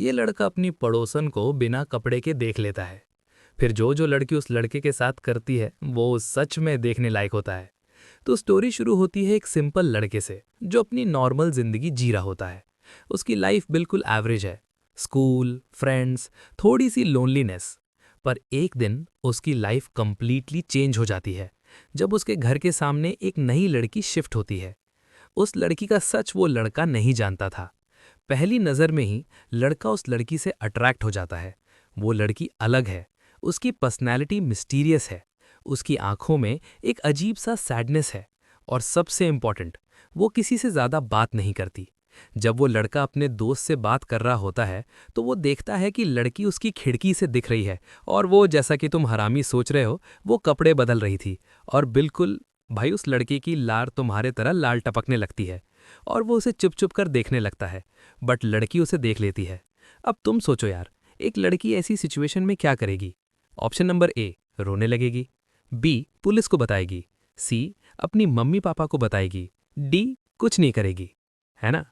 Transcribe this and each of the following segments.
ये लड़का अपनी पड़ोसन को बिना कपड़े के देख लेता है। फिर जो जो लड़की उस लड़के के साथ करती है वो सच में देखने लायक होता है। तो स्टोरी शुरू होती है एक सिंपल लड़के से जो अपनी नॉर्मल जिंदगी जी रहा होता है। उसकी लाइफ बिल्कुल एवरेज है। स्कूल, फ्रेंड्स, थोड़ी सी लोनलीनेस। पर एक दिन उसकी लाइफ कंप्लीटली चेंज हो जाती है जब उसके घर के सामने एक नई लड़की शिफ्ट होती है। उस लड़की का सच वो लड़का नहीं जानता था। पहली नज़र में ही लड़का उस लड़की से अट्रैक्ट हो जाता है। वो लड़की अलग है। उसकी पर्सनैलिटी मिस्टीरियस है। उसकी आंखों में एक अजीब सा सैडनेस है। और सबसे इम्पॉर्टेंट, वो किसी से ज़्यादा बात नहीं करती। जब वो लड़का अपने दोस्त से बात कर रहा होता है तो वो देखता है कि लड़की उसकी खिड़की से दिख रही है और वो, जैसा कि तुम हरामी सोच रहे हो, वो कपड़े बदल रही थी। और बिल्कुल भाई, उस लड़के की लार तुम्हारे तरह लाल टपकने लगती है और वो उसे चुप चुप कर देखने लगता है। बट लड़की उसे देख लेती है। अब तुम सोचो यार, एक लड़की ऐसी सिचुएशन में क्या करेगी? ऑप्शन नंबर ए, रोने लगेगी। बी, पुलिस को बताएगी। सी, अपनी मम्मी पापा को बताएगी। डी, कुछ नहीं करेगी, है ना?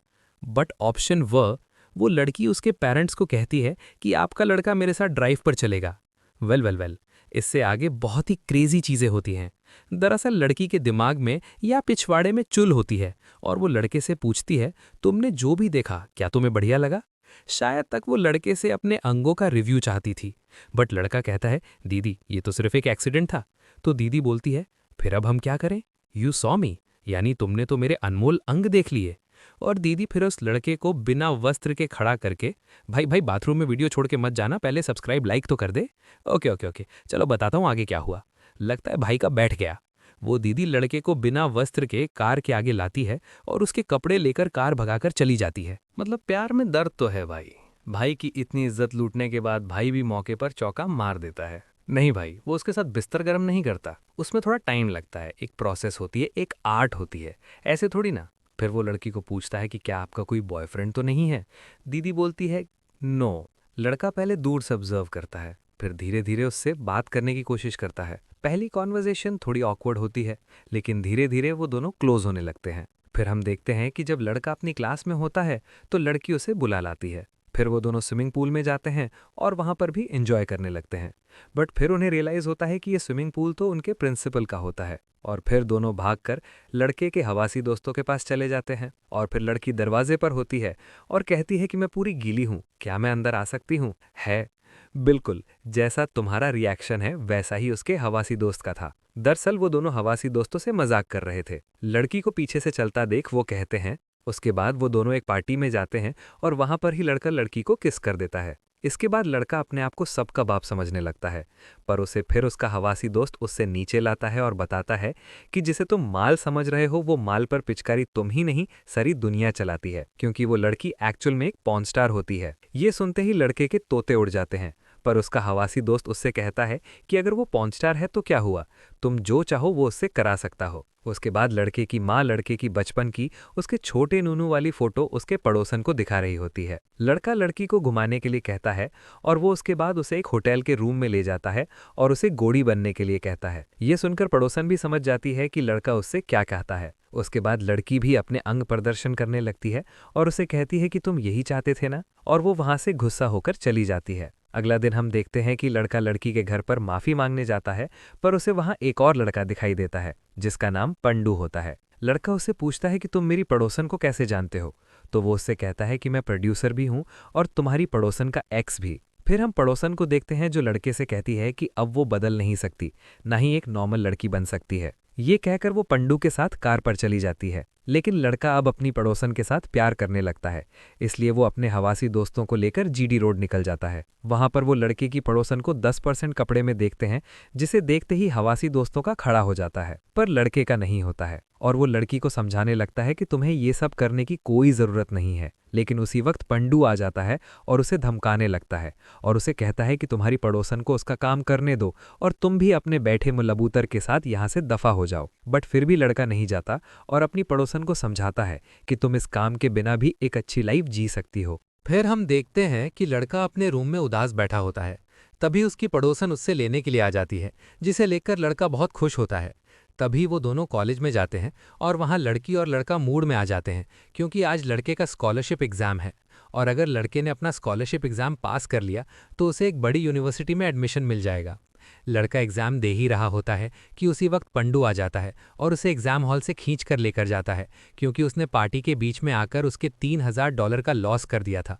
बट ऑप्शन वो लड़की उसके पेरेंट्स को कहती है कि आपका लड़का मेरे साथ ड्राइव पर चलेगा। वेल, इससे आगे बहुत ही क्रेजी चीजें होती हैं। दरअसल लड़की के दिमाग में या पिछवाड़े में चुल होती है और वो लड़के से पूछती है, तुमने जो भी देखा क्या तुम्हें बढ़िया लगा? शायद तक वो लड़के से अपने अंगों का रिव्यू चाहती थी। बट लड़का कहता है, दीदी ये तो सिर्फ एक एक्सीडेंट था। तो दीदी बोलती है, फिर अब हम क्या करें? यू सॉ मी, यानी तुमने तो मेरे अनमोल अंग देख लिए। और दीदी फिर उस लड़के को बिना वस्त्र के खड़ा करके, भाई भाई बाथरूम में वीडियो छोड़ के मत जाना, पहले सब्सक्राइब लाइक तो कर दे। ओके ओके ओके, चलो बताता हूँ आगे क्या हुआ। लगता है भाई का बैठ गया। वो दीदी लड़के को बिना वस्त्र के कार के आगे लाती है और उसके कपड़े लेकर कार भगाकर चली जाती है। मतलब प्यार में दर्द तो है भाई। भाई की इतनी इज्जत लूटने के बाद भाई भी मौके पर चौका मार देता है। नहीं भाई, वो उसके साथ बिस्तर गर्म नहीं करता। उसमें थोड़ा टाइम लगता है, एक प्रोसेस होती है, एक आर्ट होती है। ऐसे थोड़ी ना। फिर वो लड़की को पूछता है कि क्या आपका कोई बॉयफ्रेंड तो नहीं है? दीदी बोलती है, नो। लड़का पहले दूर से ऑब्जर्व करता है, फिर धीरे धीरे उससे बात करने की कोशिश करता है। पहली कॉन्वर्जेशन थोड़ी ऑकवर्ड होती है, लेकिन धीरे धीरे वो दोनों क्लोज होने लगते हैं। फिर हम देखते हैं कि जब लड़का अपनी क्लास में होता है तो लड़की उसे बुला लाती है। फिर वो दोनों स्विमिंग पूल में जाते हैं और वहाँ पर भी एंजॉय करने लगते हैं। बट फिर उन्हें रियलाइज़ होता है कि ये स्विमिंग पूल तो उनके प्रिंसिपल का होता है। और फिर दोनों भागकर लड़के के हवासी दोस्तों के पास चले जाते हैं। और फिर लड़की दरवाजे पर होती है और कहती है कि मैं पूरी गीली हूँ, क्या मैं अंदर आ सकती हूँ? है बिल्कुल जैसा तुम्हारा रिएक्शन है वैसा ही उसके हवासी दोस्त का था। दरअसल वो दोनों हवासी दोस्तों से मजाक कर रहे थे। लड़की को पीछे से चलता देख वो कहते हैं। उसके बाद वो दोनों एक पार्टी में जाते हैं और वहां पर ही लड़का लड़की को किस कर देता है। इसके बाद लड़का अपने आप को सबका बाप समझने लगता है। पर उसे फिर उसका हवासी दोस्त उससे नीचे लाता है और बताता है कि जिसे तुम माल समझ रहे हो वो माल पर पिचकारी तुम ही नहीं, सारी दुनिया चलाती है, क्योंकि वो लड़की एक्चुअल में एक पॉर्न स्टार होती है। ये सुनते ही लड़के के तोते उड़ जाते हैं। पर उसका हवासी दोस्त उससे कहता है कि अगर वो पॉर्न स्टार है तो क्या हुआ, तुम जो चाहो वो उससे करा सकता हो। उसके बाद लड़के की माँ लड़के की बचपन की उसके छोटे नूनू वाली फोटो उसके पड़ोसन को दिखा रही होती है। लड़का लड़की को घुमाने के लिए कहता है और वो उसके बाद उसे एक होटल के रूम में ले जाता है और उसे गोड़ी बनने के लिए कहता है। ये सुनकर पड़ोसन भी समझ जाती है कि लड़का उससे क्या कहता है। उसके बाद लड़की भी अपने अंग प्रदर्शन करने लगती है और उसे कहती है कि तुम यही चाहते थे ना, और वो वहां से गुस्सा होकर चली जाती है। अगला दिन हम देखते हैं कि लड़का लड़की के घर पर माफी मांगने जाता है, पर उसे वहां एक और लड़का दिखाई देता है जिसका नाम पंडू होता है। लड़का उससे पूछता है कि तुम मेरी पड़ोसन को कैसे जानते हो? तो वो उससे कहता है कि मैं प्रोड्यूसर भी हूँ और तुम्हारी पड़ोसन का एक्स भी। फिर हम पड़ोसन को देखते हैं जो लड़के से कहती है कि अब वो बदल नहीं सकती, ना ही एक नॉर्मल लड़की बन सकती है। ये कहकर वो पंडू के साथ कार पर चली जाती है। लेकिन लड़का अब अपनी पड़ोसन के साथ प्यार करने लगता है, इसलिए वो अपने हवासी दोस्तों को लेकर जीडी रोड निकल जाता है। वहां पर वो लड़के की पड़ोसन को 10% कपड़े में देखते हैं, जिसे देखते ही हवासी दोस्तों का खड़ा हो जाता है, पर लड़के का नहीं होता है। और वो लड़की को समझाने लगता है कि तुम्हें ये सब करने की कोई ज़रूरत नहीं है। लेकिन उसी वक्त पंडू आ जाता है और उसे धमकाने लगता है और उसे कहता है कि तुम्हारी पड़ोसन को उसका काम करने दो और तुम भी अपने बैठे मुलबूतर के साथ यहाँ से दफा हो जाओ। बट फिर भी लड़का नहीं जाता और अपनी पड़ोसन को समझाता है कि तुम इस काम के बिना भी एक अच्छी लाइफ जी सकती हो। फिर हम देखते हैं कि लड़का अपने रूम में उदास बैठा होता है। तभी उसकी पड़ोसन उससे लेने के लिए आ जाती है, जिसे लेकर लड़का बहुत खुश होता है। तभी वो दोनों कॉलेज में जाते हैं और वहाँ लड़की और लड़का मूड में आ जाते हैं, क्योंकि आज लड़के का स्कॉलरशिप एग्ज़ाम है। और अगर लड़के ने अपना स्कॉलरशिप एग्ज़ाम पास कर लिया तो उसे एक बड़ी यूनिवर्सिटी में एडमिशन मिल जाएगा। लड़का एग्ज़ाम दे ही रहा होता है कि उसी वक्त पंडू आ जाता है और उसे एग्ज़ाम हॉल से खींच कर लेकर जाता है, क्योंकि उसने पार्टी के बीच में आकर उसके $3000 का लॉस कर दिया था।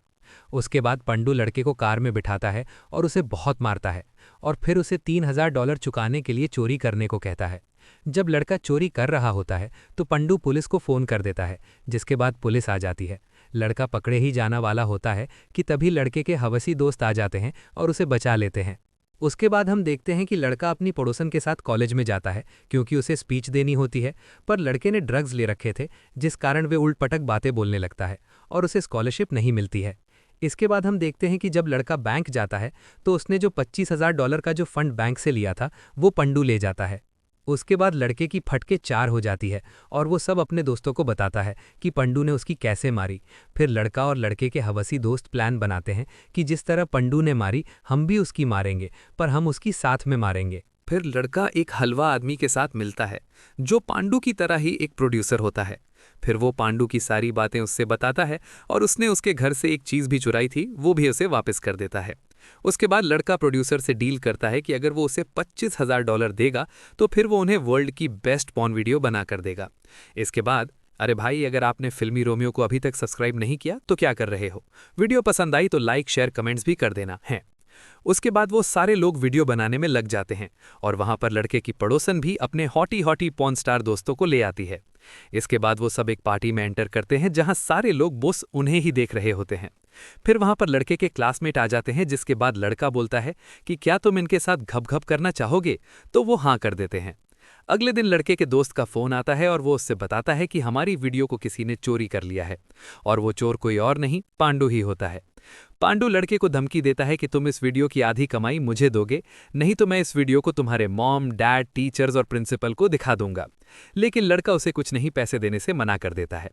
उसके बाद पंडू लड़के को कार में बिठाता है और उसे बहुत मारता है, और फिर उसे $3000 चुकाने के लिए चोरी करने को कहता है। जब लड़का चोरी कर रहा होता है तो पंडू पुलिस को फ़ोन कर देता है, जिसके बाद पुलिस आ जाती है। लड़का पकड़े ही जाना वाला होता है कि तभी लड़के के हवसी दोस्त आ जाते हैं और उसे बचा लेते हैं। उसके बाद हम देखते हैं कि लड़का अपनी पड़ोसन के साथ कॉलेज में जाता है, क्योंकि उसे स्पीच देनी होती है, पर लड़के ने ड्रग्स ले रखे थे, जिस कारण वे उल्ट-पटक बातें बोलने लगता है और उसे स्कॉलरशिप नहीं मिलती है। इसके बाद हम देखते हैं कि जब लड़का बैंक जाता है तो उसने जो $25,000 का जो फंड बैंक से लिया था वो पंडू ले जाता है। उसके बाद लड़के की फटके 4 हो जाती है और वो सब अपने दोस्तों को बताता है कि पंडू ने उसकी कैसे मारी। फिर लड़का और लड़के के हवसी दोस्त प्लान बनाते हैं कि जिस तरह पंडू ने मारी हम भी उसकी मारेंगे, पर हम उसकी साथ में मारेंगे। फिर लड़का एक हलवा आदमी के साथ मिलता है जो पांडू की तरह ही एक प्रोड्यूसर होता है। फिर वो पांडू की सारी बातें उससे बताता है और उसने उसके घर से एक चीज़ भी चुराई थी वो भी उसे वापस कर देता है। उसके बाद लड़का प्रोड्यूसर से डील करता है कि अगर वो उसे $25,000 देगा तो फिर वो उन्हें वर्ल्ड की बेस्ट पॉर्न वीडियो बना कर देगा। इसके बाद अरे भाई, अगर आपने फिल्मी रोमियो को अभी तक सब्सक्राइब नहीं किया तो क्या कर रहे हो? वीडियो पसंद आई तो लाइक शेयर कमेंट्स भी कर देना है। उसके बाद वो सारे लोग वीडियो बनाने में लग जाते हैं और वहां पर लड़के की पड़ोसन भी अपने हॉटी हॉटी पॉर्न स्टार दोस्तों को ले आती है। इसके बाद वो सब एक पार्टी में एंटर करते हैं जहां सारे लोग बस उन्हें ही देख रहे होते हैं। फिर वहां पर लड़के के क्लासमेट आ जाते हैं, जिसके बाद लड़का बोलता है कि क्या तुम इनके साथ घप-घप करना चाहोगे? तो वो हाँ कर देते हैं। अगले दिन लड़के के दोस्त का फोन आता है और वो उससे बताता है कि हमारी वीडियो को किसी ने चोरी कर लिया है, और वो चोर कोई और नहीं पांडू ही होता है। पांडू लड़के को धमकी देता है कि तुम इस वीडियो की आधी कमाई मुझे दोगे, नहीं तो मैं इस वीडियो को तुम्हारे मॉम, डैड, टीचर्स और प्रिंसिपल को दिखा दूंगा। लेकिन लड़का उसे कुछ नहीं पैसे देने से मना कर देता है।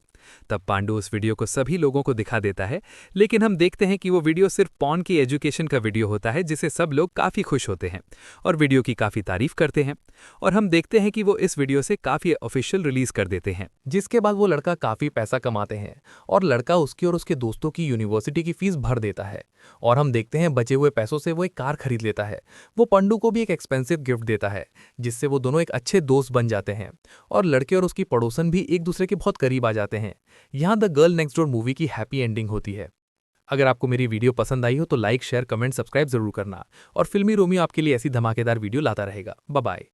तब पांडू उस वीडियो को सभी लोगों को दिखा देता है, लेकिन हम देखते हैं कि वो वीडियो सिर्फ पॉर्न की एजुकेशन का वीडियो होता है, जिसे सब लोग काफ़ी खुश होते हैं और वीडियो की काफ़ी तारीफ करते हैं। और हम देखते हैं कि वो इस वीडियो से काफ़ी ऑफिशियल रिलीज कर देते हैं, जिसके बाद वो लड़का काफ़ी पैसा कमाते हैं और लड़का उसकी और उसके दोस्तों की यूनिवर्सिटी की फीस भर देता है। और हम देखते हैं बचे हुए पैसों से वो एक कार खरीद लेता है। वो पंडू को भी एक एक्सपेंसिव गिफ्ट देता है, जिससे वो दोनों एक अच्छे दोस्त बन जाते हैं और लड़के और उसकी पड़ोसन भी एक दूसरे के बहुत करीब आ जाते हैं। यहाँ the girl next door movie की हैप्पी एंडिंग होती है। अगर आपको मेरी वीडियो पसंद आई हो तो लाइक शेयर कमेंट सब्सक्राइब जरूर करना, और फिल्मी रोमियो आपके लिए ऐसी धमाकेदार वीडियो लाता रहेगा। Bye bye.